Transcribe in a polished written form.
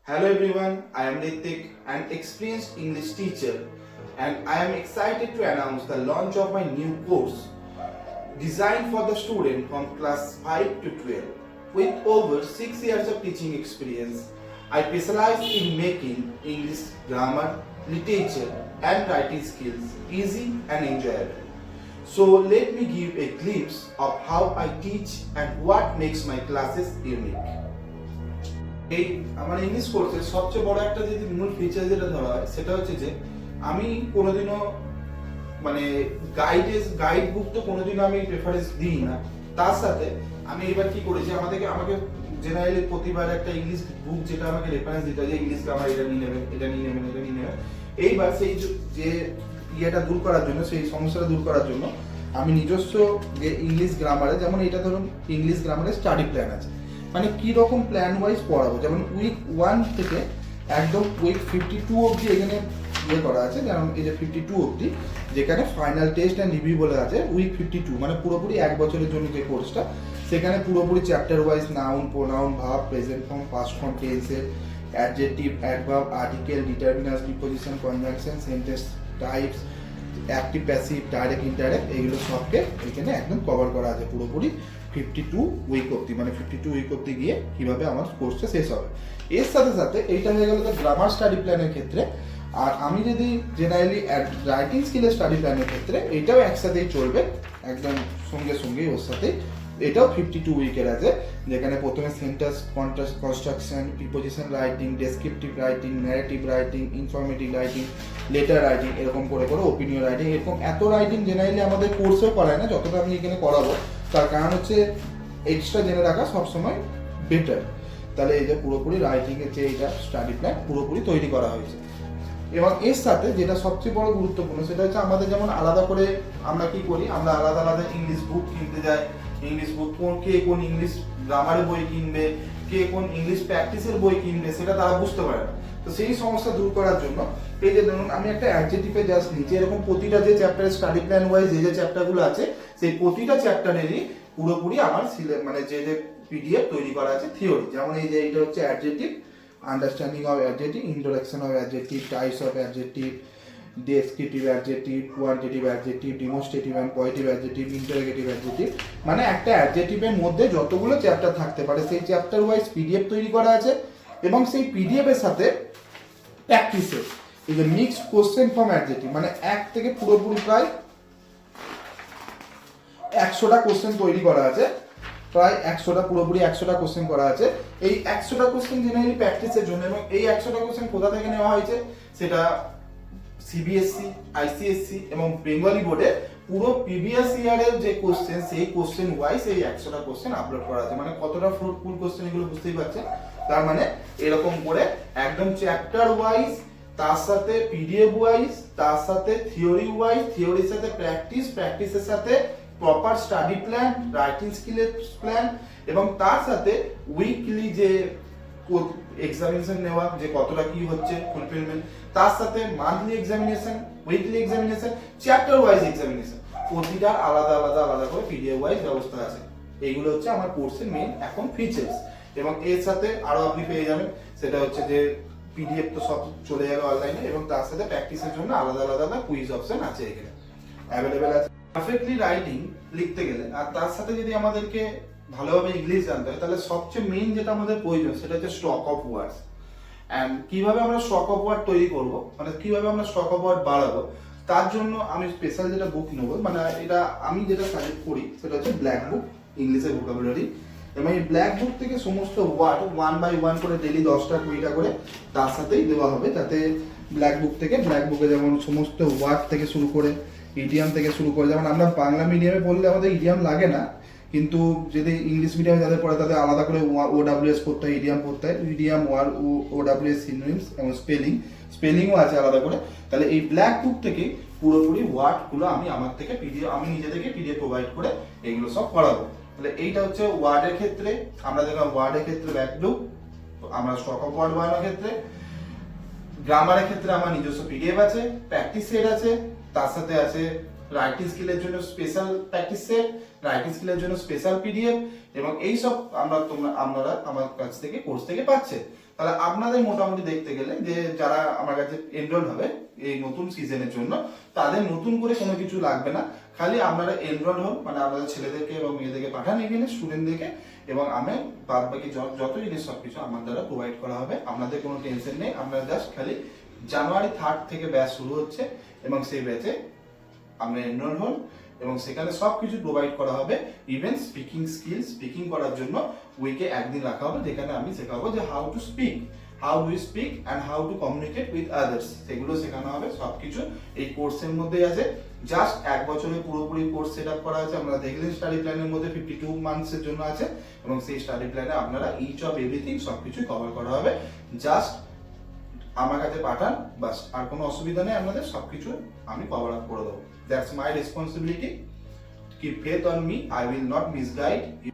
Hello everyone, I am Ritik, an experienced English teacher, and I am excited to announce the launch of my new course designed for the student from class 5 to 12. With over 6 years of teaching experience, I specialize in making English grammar, literature, and writing skills easy and enjoyable. So let me give a glimpse of how I teach and what makes my classes unique. এই আমার English কোর্সের সবচেয়ে বড় একটা যদি মূল feature যেটা ধরা হয় সেটা হচ্ছে যে আমি কোনোদিনও মানে গাইড বুক তো কোনোদিনও আমি প্রেফারেন্স দিই না। তার সাথে আমি এবার কি করেছি আমাকে জেনারেলি প্রতিবার একটা ইংলিশ বুক যেটা আমাকে রেফারেন্স দিতে হয় যে ইংলিশ গ্রামার এটা নিয়ে নেবেন এটা নিয়ে নেবেন এটা নিয়ে নেবেন। এইবার সেই যে ইয়েটা দূর করার জন্য সেই সমস্যাটা দূর করার জন্য আমি নিজস্ব যে ইংলিশ গ্রামারে যেমন এটা ধরুন ইংলিশ গ্রামারে স্টাডি প্ল্যান আছে, মানে কি রকম প্ল্যান ওয়াইজ পড়াবো, যেমন উইক 1 থেকে একদম উইক 52 অবধি এখানে ইয়ে করা আছে, যেমন এই যে 52 অবধি যেখানে ফাইনাল টেস্ট অ্যান্ড রিভিউ বলে আছে উইক 52 মানে পুরোপুরি এক বছরের জন্য যে কোর্সটা, সেখানে পুরোপুরি chapter wise noun, pronoun, verb, present form, past form, টেন্সের adjective, adverb, article, determiner, preposition, conjunction, sentence types, active, passive, direct, indirect এগুলো সবকে এখানে একদম কভার করা আছে পুরোপুরি 52 উইক অবধি, মানে 52 উইক অবধি গিয়ে কিভাবে আমার কোর্সটা শেষ হবে। এর সাথে সাথে এইটা হয়ে গেল তো গ্রামার স্টাডি প্ল্যানের ক্ষেত্রে। আর আমি যদি জেনারেলি রাইটিং স্কিলের স্টাডি প্ল্যানের ক্ষেত্রে এটাও একসাথেই চলবে, একদম সঙ্গেই ওর সাথে এটাও 52 উইকের আছে, যেখানে প্রথমে sentence construction, preposition writing, descriptive writing, narrative writing, informative writing, letter writing, এরকম করে ওপিনিয়ন রাইটিং, এরকম এত রাইটিং জেনারেলি আমাদের কোর্সেও করায় না যতটা আমি এখানে করাবো। তার কারণ হচ্ছে এক্সট্রা জেনে রাখা সবসময় বেটার। তাহলে এই যে পুরোপুরি রাইটিংয়ের যে এইটা স্টাডি প্ল্যান পুরোপুরি তৈরি করা হয়েছে। এবং এর সাথে যেটা সবচেয়ে বড় গুরুত্বপূর্ণ সেটা হচ্ছে আমাদের যেমন আলাদা করে আমরা কি করি, আমরা আলাদা আলাদা ইংলিশ বুক কিনতে যাই। ইংলিশ বুক কে কোন ইংলিশ গ্রামারের বই কিনবে, কে কোন ইংলিশ প্র্যাকটিসের বই কিনবে সেটা তারা বুঝতে পারে না। তো সেই সমস্যা দূর করার জন্য এই যে ধরুন আমি একটা অ্যাডজেক্টিভে জাস্ট নিচে এরকম প্রতিটা যে চ্যাপ্টারের স্টাডি প্ল্যান ওয়াইজ যে চ্যাপ্টারগুলো আছে সেই প্রতিটা চ্যাপ্টারেরই পুরোপুরি আমার মানে যে পিডিএফ তৈরি করা আছে থিওরি। যেমন এই যে এটা হচ্ছে adjective, understanding of adjective, introduction of adjective, types of adjective, descriptive adjective, quantitative adjective, demonstrative and positive adjective, interrogative adjective, মানে একটা অ্যাডজেক্টিভের মধ্যে যতগুলো চ্যাপ্টার থাকতে পারে সেই চ্যাপ্টার ওয়াইজ পিডিএফ তৈরি করা আছে। এবং সেই পিডিএফ এর সাথে প্র্যাকটিসের এই যে মিক্সড কোশ্চেন ফর্ম অ্যাডজেক্টিভ, মানে এক থেকে পুরোপুরি প্রায় 100টা কোশ্চেন তৈরি করা আছে, প্রায় 100টা পুরোপুরি 100টা কোশ্চেন করা আছে। এই 100টা কোশ্চেন জেনারেলি প্র্যাকটিসের জন্য, এবং এই 100টা কোশ্চেন কোথা থেকে নেওয়া হয়েছে সেটা সিবিএসসি, আইসিএসসি এবং বেঙ্গলি বোর্ডের পুরো প্রিভিয়াস ইয়ারের যে কোশ্চেন সেই কোশ্চেন ওয়াইজ এই 100টা কোশ্চেন আপলোড করা আছে। মানে কতটা ফ্রুটফুল কোশ্চেন এগুলো বুঝতেই পারছেন। তার মানে এরকম করে একদম চ্যাপ্টার ওয়াইজ, তার সাথে পিডিএফ ওয়াইজ, তার সাথে থিওরি ওয়াইজ, থিওরির সাথে প্র্যাকটিসের সাথে প্রপার স্টাডি প্ল্যান, রাইটিং স্কিলের প্ল্যান, এবং তার সাথে উইকলি যে এক্সামিনেশন নেওয়া যে কতটা কি হচ্ছে ফুলফিলমেন্ট, তার সাথে monthly examination, weekly examination, chapter wise examination, প্রতিটার আলাদা আলাদা আলাদা করে পিডিএফ ওয়াইজ ব্যবস্থা আছে। এইগুলো হচ্ছে আমার কোর্সের মেইন এখন ফিচার্স। এবং এর সাথে আরো আপনি পেয়ে যাবেন সেটা হচ্ছে যে পিডিএফ তো সব চলে যাবে অনলাইনে, এবং তার সাথে প্র্যাকটিসের জন্য আলাদা আলাদা কুইজ অপশন আছে এখানে অ্যাভেলেবেল আছে। পারফেক্টলি রাইটিং লিখতে গেলে আর তার সাথে যদি আমাদেরকে ভালোভাবে ইংলিশ জানতে হয় তাহলে সবচেয়ে মেইন যেটা আমাদের প্রয়োজন সেটা হচ্ছে স্টক অফ ওয়ার্ডস। অ্যান্ড কিভাবে আমরা স্টক অফ ওয়ার্ড তৈরি করব, মানে কিভাবে আমরা স্টক অফ ওয়ার্ড বাড়াবো, তার জন্য আমি স্পেশাল যেটা বুক নেবো, মানে এটা আমি যেটা সাজেস্ট করি সেটা হচ্ছে ব্ল্যাক বুক, ইংলিশের ভোকাবুলারি। এবং এই ব্ল্যাক বুক থেকে সমস্ত ওয়ার্ড 1 বাই 1 করে ডেইলি 10টা 20টা করে তার সাথেই দেওয়া হবে, যাতে ব্ল্যাক বুকে যেমন সমস্ত ওয়ার্ড থেকে শুরু করে ইডিয়াম থেকে শুরু করে, যেমন আমরা বাংলা মিডিয়ামে পড়লে আমাদের ইডিয়াম লাগে না, কিন্তু যদি ইংলিশ মিডিয়ামে যাদের পড়ে তাদের আলাদা করে ওডাব্লিউএস পড়তে হয়, ইডিয়াম পড়তে হয়, ইডিয়াম ওয়ার্ড ওডাব্লিউএস সিনোনিমস এবং স্পেলিংও আছে আলাদা করে। তাহলে এই ব্ল্যাক বুক থেকে পুরোপুরি ওয়ার্ডগুলো আমি আমার থেকে আমি নিজে থেকে পিডিএফ প্রোভাইড করে এগুলো সব করাবো। তাহলে এইটা হচ্ছে ওয়ার্ডের ক্ষেত্রে, আমরা দেখলাম ওয়ার্ডের ক্ষেত্রে ব্ল্যাক বুক, আমরা স্টক অফ ওয়ার্ড বানানোর ক্ষেত্রে, গ্রামারের ক্ষেত্রে আমার নিজস্ব পিডিএফ আছে, প্র্যাকটিস সেট আছে, তার সাথে আছে রাইটিং স্কিলের জন্য স্পেশাল প্র্যাকটিস সেট, রাইটিং স্কিলের জন্য স্পেশাল পিডিএফ, এবং এই সব আপনারা আমার কাছ থেকে কোর্স থেকে পাচ্ছেন। তাহলে আপনাদের মোটামুটি দেখতে গেলে যে যারা আমার কাছে এনরোল হবে এই নতুন সিজনের জন্য, তাদের নতুন করে কোনো কিছু লাগবে না, খালি আপনারা এনরোল হন, মানে আপনাদের ছেলেদেরকে এবং মেয়েদেরকে পাঠান এখানে স্টুডেন্টদেরকে, এবং আমি বাদ বাকি যত জিনিস সবকিছু আমার দ্বারা প্রোভাইড করা হবে। আপনাদের কোনো টেনশন নেই, আপনারা জাস্ট খালি জানুয়ারি 3 থেকে ব্যাচ শুরু হচ্ছে এবং সেই ব্যাচে আপনি এনরোল হন এবং সেখানে সবকিছু প্রোভাইড করা হবে। ইভেন স্পিকিং স্কিল, স্পিকিং করার জন্য উইকে একদিন রাখা হবে, যেখানে আমি শেখাবো যে how to speak, how do speak and how to communicate with others, সেগুলো শেখানো হবে। সবকিছু এই কোর্সের মধ্যেই আছে। জাস্ট 1 বছরের পুরোপুরি কোর্স সেট আপ করা আছে। আমরা দেখলেন স্টাডি প্ল্যানের মধ্যে 52 মান্থসের জন্য আছে এবং সেই স্টাডি প্ল্যানে আপনারা ইচ অফ এভরিথিং সবকিছু কভার করা হবে। জাস্ট আমার কাছে পাঠান, বাস, আর কোনো অসুবিধা নেই, আপনাদের সবকিছু আমি কভার আপ করে দেবো। That's my responsibility. Keep faith on me. I will not misguide you.